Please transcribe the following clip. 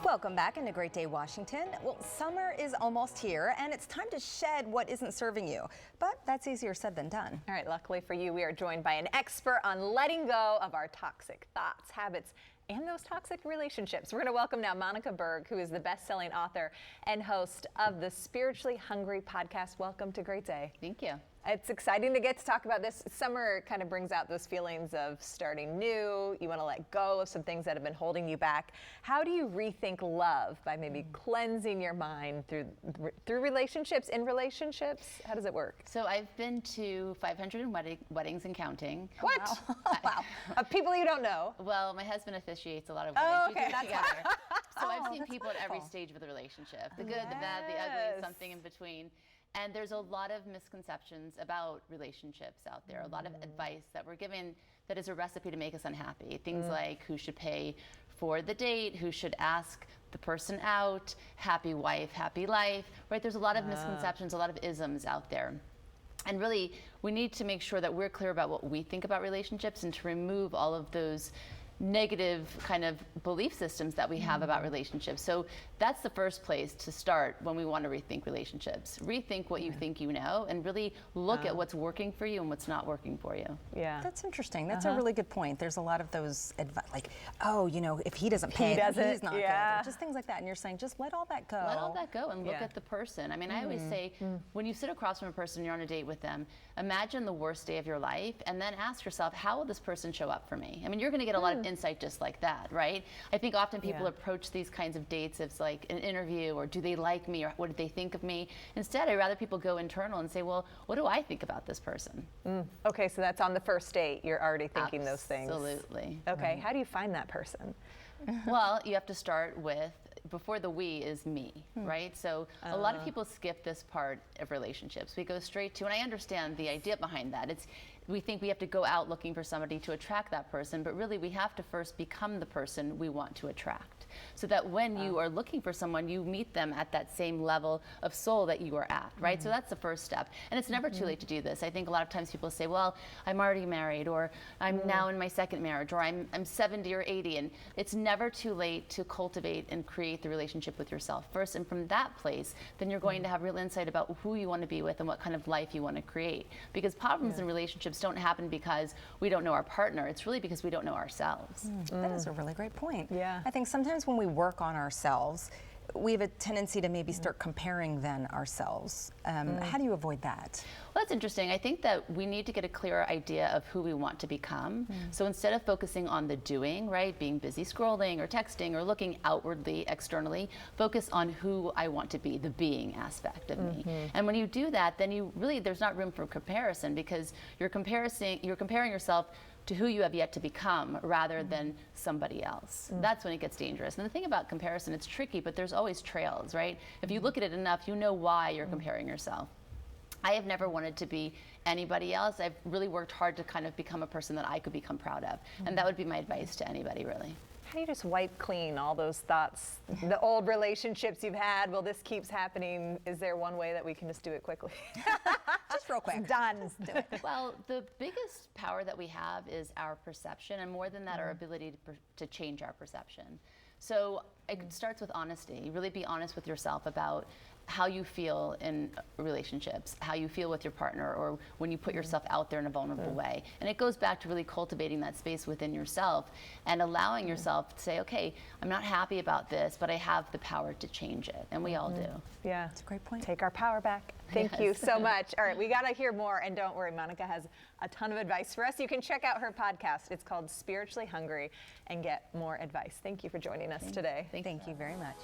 Welcome back into Great Day, Washington. Well, summer is almost here, and it's time to shed what isn't serving you. But that's easier said than done. All right, luckily for you, we are joined by an expert on letting go of our toxic thoughts, habits, and those toxic relationships. We're going to welcome now Monica Berg, who is the best-selling author and host of the Spiritually Hungry podcast. Welcome to Great Day. Thank you. It's exciting to get to talk about this. Summer kind of brings out those feelings of starting new. You want to let go of some things that have been holding you back. How do you rethink love by maybe cleansing your mind through relationships, in relationships? How does it work? So I've been to 500 weddings and counting. What? Wow. Wow. Of people you don't know? Well, my husband officiates a lot of weddings. Oh, We do okay. it That's together. So I've seen that's people at every wonderful. stage of the relationship. The good, the bad, the ugly, Yes. something in between. And there's a lot of misconceptions about relationships out there, a lot of advice that we're given that is a recipe to make us unhappy. Things like who should pay for the date, who should ask the person out, happy wife, happy life, right? There's a lot of misconceptions, a lot of isms out there. And really, we need to make sure that we're clear about what we think about relationships and to remove all of those negative kind of belief systems that we have about relationships. So that's the first place to start when we want to rethink relationships. Rethink what you think you know and really look at what's working for you and what's not working for you. Yeah. That's interesting. That's a really good point. There's a lot of those advice, like, oh, you know, if he doesn't pay, then he's not good. Or just things like that. And you're saying, just let all that go. Let all that go and look Yeah. at the person. I mean, I always say, when you sit across from a person, you're on a date with them, imagine the worst day of your life and then ask yourself, how will this person show up for me? I mean, you're going to get a lot of insight just like that, right? I think often people approach these kinds of dates as like an interview, or do they like me, or what did they think of me? Instead, I'd rather people go internal and say, well, what do I think about this person? Okay, so that's on the first date. You're already thinking those things. Absolutely. Okay, how do you find that person? Well, you have to start with, before the we is me, right? So a lot of people skip this part of relationships. We go straight to, and I understand the idea behind that. We think we have to go out looking for somebody to attract that person, but really we have to first become the person we want to attract. So that when you are looking for someone, you meet them at that same level of soul that you are at, right? So that's the first step. And it's never too late to do this. I think a lot of times people say, well, I'm already married, or I'm now in my second marriage, or I'm 70 or 80. And it's never too late to cultivate and create the relationship with yourself first. And from that place, then you're going to have real insight about who you want to be with and what kind of life you want to create. Because problems in relationships don't happen because we don't know our partner. It's really because we don't know ourselves. That is a really great point. Yeah. I think sometimes when we work on ourselves, we have a tendency to maybe start comparing then ourselves. How do you avoid that? Well, that's interesting. I think that we need to get a clearer idea of who we want to become. So instead of focusing on the doing, right, being busy scrolling or texting or looking outwardly, externally, focus on who I want to be, the being aspect of me. And when you do that, then you really, there's not room for comparison, because you're comparing yourself to who you have yet to become rather than somebody else. That's when it gets dangerous. And the thing about comparison, it's tricky, but there's always trails, right? If you look at it enough, you know why you're comparing yourself. I have never wanted to be anybody else. I've really worked hard to kind of become a person that I could become proud of. And that would be my advice to anybody, really. How do you just wipe clean all those thoughts, the old relationships you've had? Well, this keeps happening. Is there one way that we can just do it quickly? Just real quick. Done. Just do it. Well, the biggest power that we have is our perception, and more than that, our ability to change our perception. So it starts with honesty. Really be honest with yourself about how you feel in relationships, how you feel with your partner, or when you put yourself out there in a vulnerable way. And it goes back to really cultivating that space within yourself and allowing yourself to say, okay, I'm not happy about this, but I have the power to change it. And we all do. Yeah. That's a great point. Take our power back. Thank you so much. All right, we got to hear more. And don't worry, Monica has a ton of advice for us. You can check out her podcast. It's called Spiritually Hungry, and get more advice. Thank you for joining us today. Thank you very much.